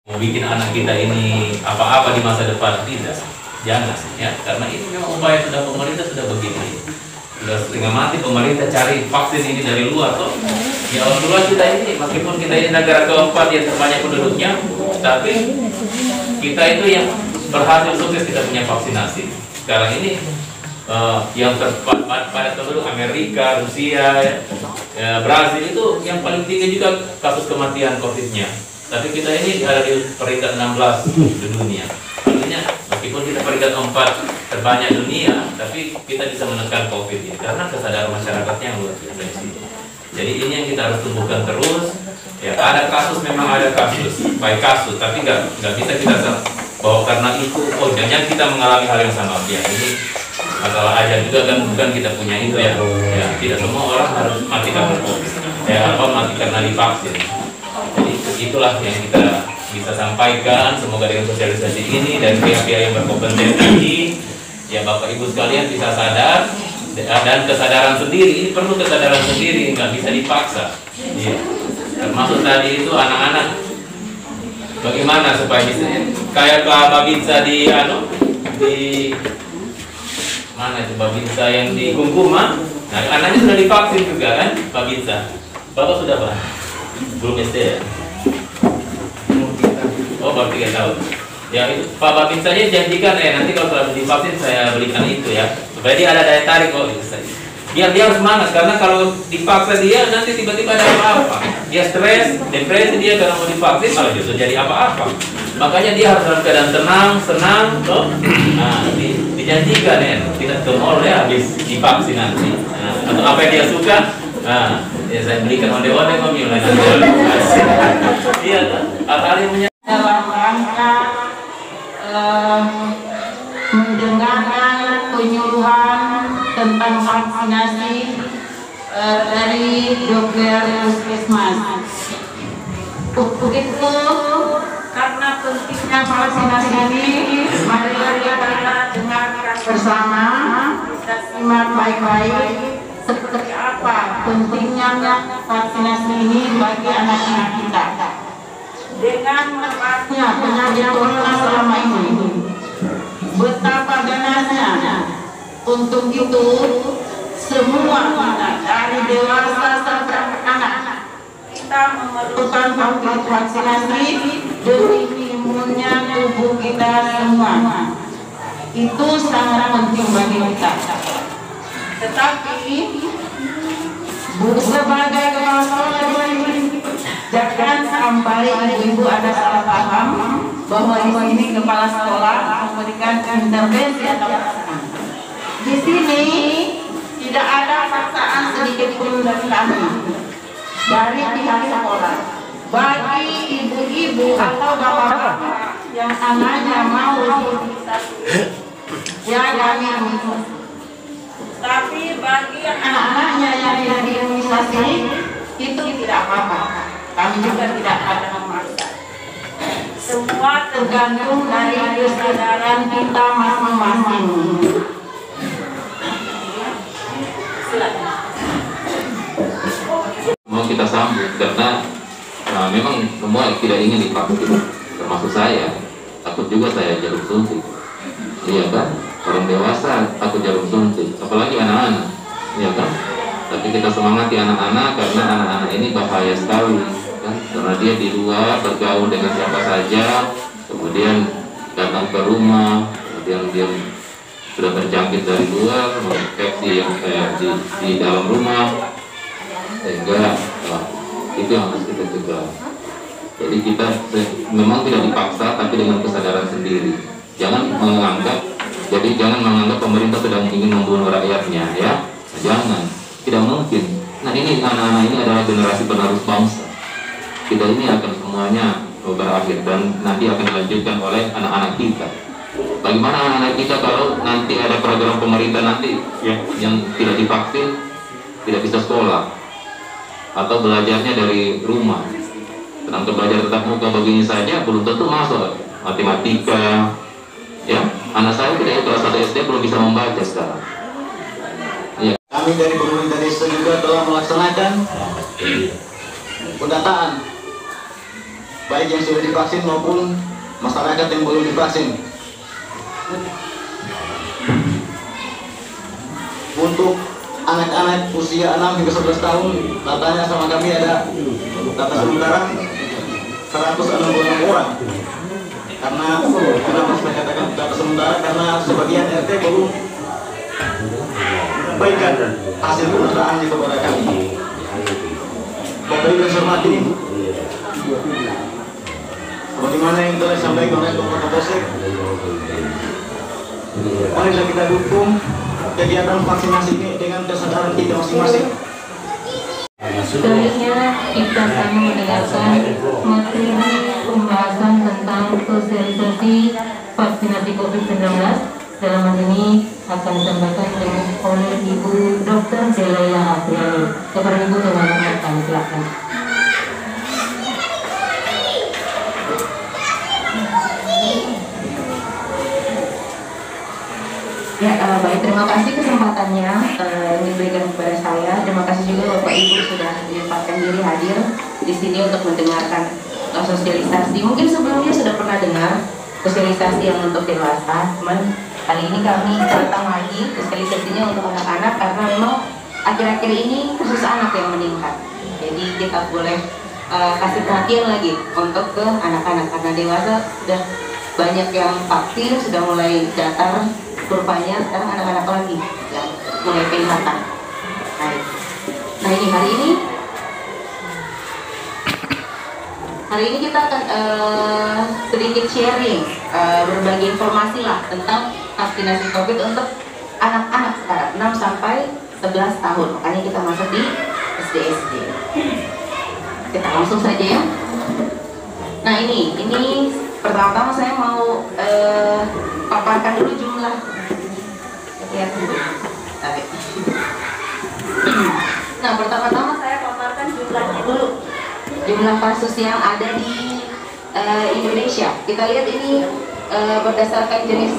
mau bikin anak kita ini apa-apa di masa depan, tidak, jangan ya, karena ini memang upaya sudah pemerintah sudah begini, sudah setengah mati pemerintah cari vaksin ini dari luar toh. Ya Allah kita ini meskipun kita ini negara keempat yang terbanyak penduduknya, tapi kita itu yang berhasil sukses kita punya vaksinasi. Sekarang ini yang pada penduduk Amerika, Rusia, Brazil itu yang paling tinggi juga kasus kematian COVID-nya. Tapi kita ini ada di peringkat 16 di dunia. Artinya meskipun kita peringkat 4 terbanyak dunia, tapi kita bisa menekan COVID ini karena kesadaran masyarakatnya yang luar biasa di sini. Jadi ini yang kita harus tumbuhkan terus. Ya ada kasus memang ada kasus, baik kasus, tapi nggak bisa kita bahwa karena itu jangan kita mengalami hal yang sama. Ya ini masalah aja juga kan, bukan kita punya itu ya. Ya tidak semua orang harus mati karena COVID. Mati karena divaksin. Jadi itulah yang kita bisa sampaikan. Semoga dengan sosialisasi ini dan pihak-pihak yang berkompetensi, ya Bapak Ibu sekalian bisa sadar, dan kesadaran sendiri ini perlu kesadaran sendiri, nggak bisa dipaksa. Ya. Termasuk tadi itu anak-anak, bagaimana supaya bisa kayak Pak Babinsa di mana itu Babinsa yang di Kungkuma, nah anaknya sudah divaksin juga kan Babinsa. Bapak sudah Pak? Belum SD ya? Oh baru 3 tahun. Ya itu Pak Babinsa nya janjikan nanti kalau sudah divaksin saya belikan itu ya, supaya dia ada daya tarik. Oh itu saja. Dia harus semangat, karena kalau dipaksa dia nanti tiba-tiba ada apa-apa, dia stres, depresi dia karena mau divaksin malah justru jadi apa-apa. Makanya dia harus dalam keadaan tenang, senang, toh. Nah, dijanjikan tidak ke mall ya habis divaksin nanti. Nah, atau apa yang dia suka, ya saya belikan onde-onde kok mulai nanti. Iya, hal-hal yang dalam rangka mendengarkan penyuluhan tentang vaksinasi dari dokter puskesmas. Untuk itu, karena pentingnya vaksinasi ini, mari kita dengarkan bersama, kita simak baik-baik seperti apa pentingnya vaksinasi ini bagi anak-anak kita. Dengan menerapnya penyakit corona selama ini, betapa ganasnya. Untuk itu, semua anak dari dewasa sampai anak-anak kita memerlukan vaksinasi demi imunnya tubuh kita semua. Itu sangat penting bagi kita. Tetapi sebagai kepala sekolah jangan sampai ibu-ibu ada salah paham bahwa di sini kepala sekolah memberikan intervensi atau paksaan. Di sini tidak ada paksaan sedikit pun dari kami, dari pihak sekolah. Bagi ibu-ibu atau bapak-bapak yang anaknya mau diimunisasi, ya kami imunisasi. Tapi bagi yang anak-anaknya yang tidak diimunisasi, itu tidak apa-apa. Kami juga tidak ada memaksa. Semua tergantung dari kesadaran kita masing-masing. Mau kita sambut karena memang semua tidak ingin divaksin, termasuk saya. Takut juga saya jarum suntik. Iya kan? Orang dewasa takut jarum suntik, apalagi anak-anak. Iya kan? Tapi kita semangati anak-anak karena anak-anak ini bahaya sekali kan? Karena dia di luar bergaul dengan siapa saja, kemudian datang ke rumah, kemudian dia sudah terjangkit dari luar, menginfeksi yang di dalam rumah, sehingga itu yang harus kita cegah. Jadi kita memang tidak dipaksa, tapi dengan kesadaran sendiri. Jangan menganggap pemerintah sedang ingin membunuh rakyatnya, ya. Jangan, tidak mungkin. Nah ini anak-anak ini adalah generasi penerus bangsa. Kita ini akan semuanya berakhir dan nanti akan dilanjutkan oleh anak-anak kita. Bagaimana anak-anak kita kalau nanti ada program pemerintah nanti yang tidak divaksin, tidak bisa sekolah atau belajarnya dari rumah? Sedangkan belajar tetap muka begini saja belum tentu masuk matematika. Ya, anak saya tidak kelas 1 SD belum bisa membaca sekarang. Ya. Kami dari pemerintah desa juga telah melaksanakan pendataan baik yang sudah divaksin maupun masyarakat yang belum divaksin. Untuk anak-anak usia 6 hingga 11 tahun, datanya sama kami ada data sementara 166 orang. Karena kenapa saya katakan data sementara, karena sebagian RT belum menyampaikan hasil pemeriksaaannya kepada kami. Bapak Ibu yang saya hormati, bagaimana yang telah disampaikan oleh Dr. Kapolsek, marilah kita dukung kegiatan vaksinasi ini dengan kesadaran kita masing-masing. Selanjutnya kita akan mendengarkan materi pembahasan tentang sosialisasi vaksinasi COVID-19. Dalam hal ini akan disampaikan oleh Ibu Dr. Delaya Apriani. Kepada Ibu dengan kami silakan. Ya, baik, terima kasih kesempatannya yang diberikan kepada saya. Terima kasih juga Bapak Ibu sudah menyempatkan diri hadir di sini untuk mendengarkan sosialisasi. Mungkin sebelumnya sudah pernah dengar sosialisasi yang untuk dewasa, cuman kali ini kami datang lagi sosialisasinya untuk anak-anak karena memang akhir-akhir ini kasus anak yang meningkat. Jadi kita boleh kasih perhatian lagi untuk ke anak-anak, karena dewasa sudah banyak yang vaksin, sudah mulai datar kurvanya, sekarang anak-anak lagi yang mulai kelihatan. Nah ini hari ini kita akan sedikit sharing, berbagi informasi lah tentang vaksinasi COVID untuk anak-anak sekarang 6 sampai 11 tahun. Makanya kita masuk di SD. Kita langsung saja ya. Nah ini pertama-tama saya mau paparkan dulu jumlah. Lihat dulu. Nah pertama-tama saya paparkan jumlahnya dulu. Jumlah kasus yang ada di Indonesia. Kita lihat ini berdasarkan jenis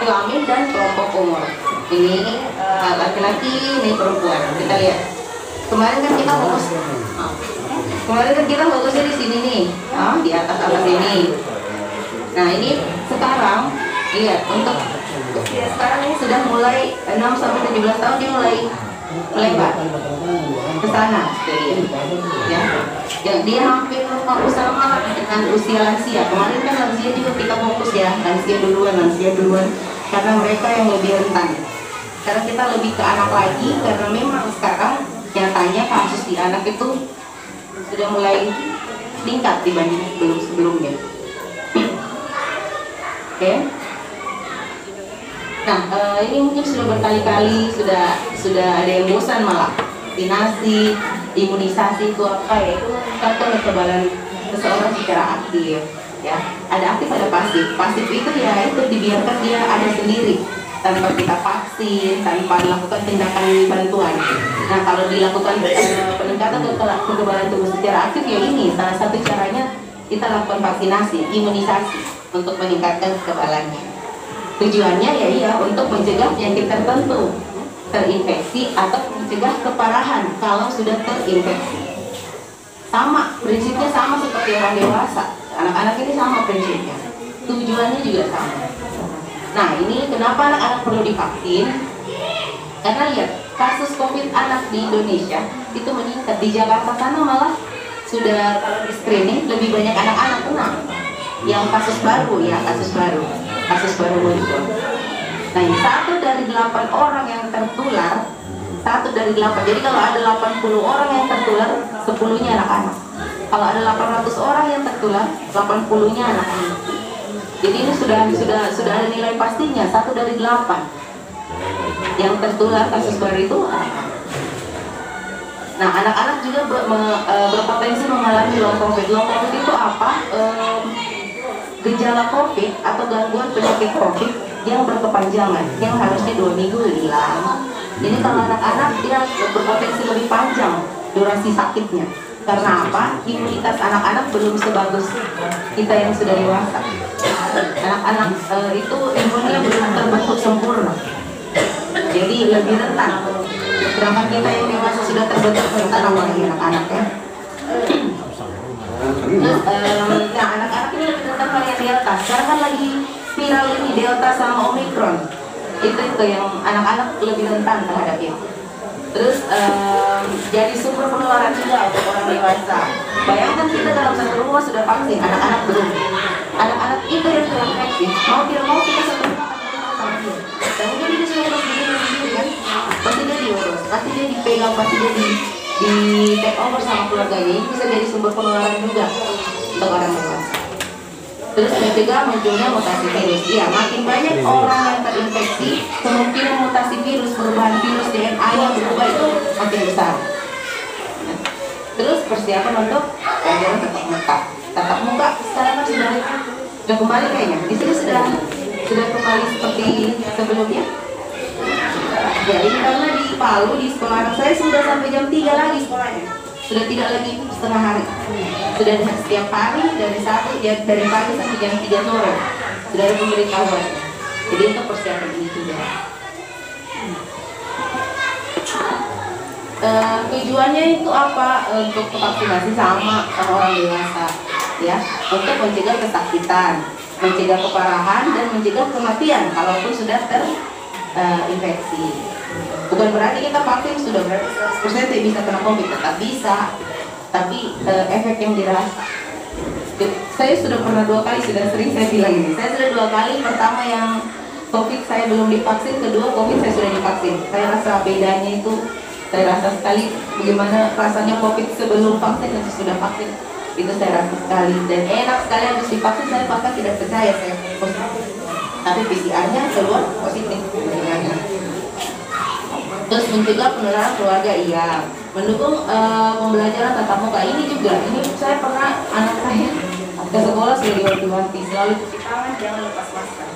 kelamin dan kelompok umur. Ini laki-laki, ini perempuan. Kita lihat. Kemarin kan kita fokusnya di sini nih, di atas ini. Nah ini sekarang lihat untuk usia sekarang ini sudah mulai 6 sampai 17 tahun dia mulai melebar ke sana, ya. Dia hampir sama dengan usia lansia. Kemarin kan lansia juga kita fokus ya, lansia duluan, karena mereka yang lebih rentan. Sekarang kita lebih ke anak lagi, karena memang sekarang nyatanya kasus di anak itu sudah mulai meningkat dibanding sebelumnya. Oke. Nah, ini mungkin sudah berkali-kali sudah ada yang bosan malah. Vaksinasi, imunisasi itu apa ya? Itu meningkatkan kekebalan seseorang secara aktif, ya. Ada aktif, ada pasif. Pasif itu ya itu dibiarkan dia ada sendiri tanpa kita vaksin, tanpa melakukan tindakan bantuan. Nah, kalau dilakukan peningkatan kekebalan tubuh secara aktif ya ini salah satu caranya kita lakukan vaksinasi, imunisasi untuk meningkatkan kekebalannya. Tujuannya ya iya untuk mencegah penyakit tertentu terinfeksi atau mencegah keparahan kalau sudah terinfeksi. Sama, prinsipnya sama seperti orang dewasa. Anak-anak ini sama prinsipnya. Tujuannya juga sama. Nah, ini kenapa anak-anak perlu divaksin? Karena lihat, kasus COVID anak di Indonesia itu meningkat. Di Jakarta sana malah sudah kalau di screening lebih banyak anak-anak kena. Yang kasus baru muncul. Nah, 1 dari 8 orang yang tertular, 1 dari 8. Jadi kalau ada 80 orang yang tertular, 10-nya anak-anak. Kalau ada 800 orang yang tertular, 80-nya anak-anak. Jadi ini sudah ada nilai pastinya, 1 dari 8 yang tertular kasus baru itu anak-anak. Nah, anak-anak juga berpotensi mengalami long COVID. Long COVID itu apa? Gejala COVID atau gangguan penyakit COVID yang berkepanjangan, yang harusnya 2 minggu hilang. Jadi kalau anak-anak dia berpotensi lebih panjang durasi sakitnya. Karena apa? Imunitas anak-anak belum sebagus kita yang sudah dewasa. Anak-anak itu imunnya belum terbentuk sempurna. Jadi lebih rentan. Sedangkan kita yang dewasa sudah terbentuk rentan, apalagi anak-anak ya. Terus nah anak-anak ini lebih rentan varian Delta. Sekarang kan lagi viral ini Delta sama Omicron. Itu yang anak-anak lebih rentan terhadap itu. Terus jadi sumber penularan juga untuk orang dewasa. Bayangkan kita dalam satu rumah sudah vaksin, anak-anak belum. Anak-anak itu yang terinfeksi, mau tidak mau kita satu rumah akan sama dia. Dan mungkin dia sudah urus sendiri kan? Pasti dia diurus, pasti dia dipegang, pasti dia di take over sama keluarganya. Ini bisa jadi sumber penularan juga untuk orang dewasa. Terus mencegah munculnya mutasi virus. Iya, makin banyak orang yang terinfeksi, kemungkinan mutasi virus, perubahan virus DNA yang berubah itu makin besar. Nah, terus persiapan untuk pelajaran tatap muka. Tatap muka sekarang kan sudah kembali kayaknya. Di sini sudah kembali seperti sebelumnya. Ya ini karena di Palu di sekolah anak saya sudah sampai jam 3 lagi sekolahnya. Sudah tidak lagi setengah hari. Sudah setiap hari dari pagi sampai jam 3 sore. Sudah ada pemberitahuan. Jadi untuk persiapan ini juga. Tujuannya itu apa? Untuk vaksinasi sama orang dewasa, ya, untuk mencegah kesakitan, mencegah keparahan dan mencegah kematian kalaupun sudah terinfeksi. Bukan berarti kita vaksin sudah berarti 100% tidak bisa kena COVID, tetap bisa, tapi efek yang dirasa. Saya sudah pernah 2 kali, sudah sering saya bilang ini. Saya sudah 2 kali, pertama yang COVID saya belum divaksin, kedua COVID saya sudah divaksin. Saya rasa bedanya itu, saya rasa sekali bagaimana rasanya COVID sebelum vaksin dan sudah vaksin. Itu saya rasa sekali, dan enak sekali habis divaksin. Saya bahkan tidak percaya saya positif, tapi PCR-nya keluar positif. Terus mencegah penularan keluarga, iya. Mendukung pembelajaran tatap muka ini juga. Ini saya pernah anak saya ke sekolah sudah diwanti-wanti selalu cuci tangan, jangan lepas masker.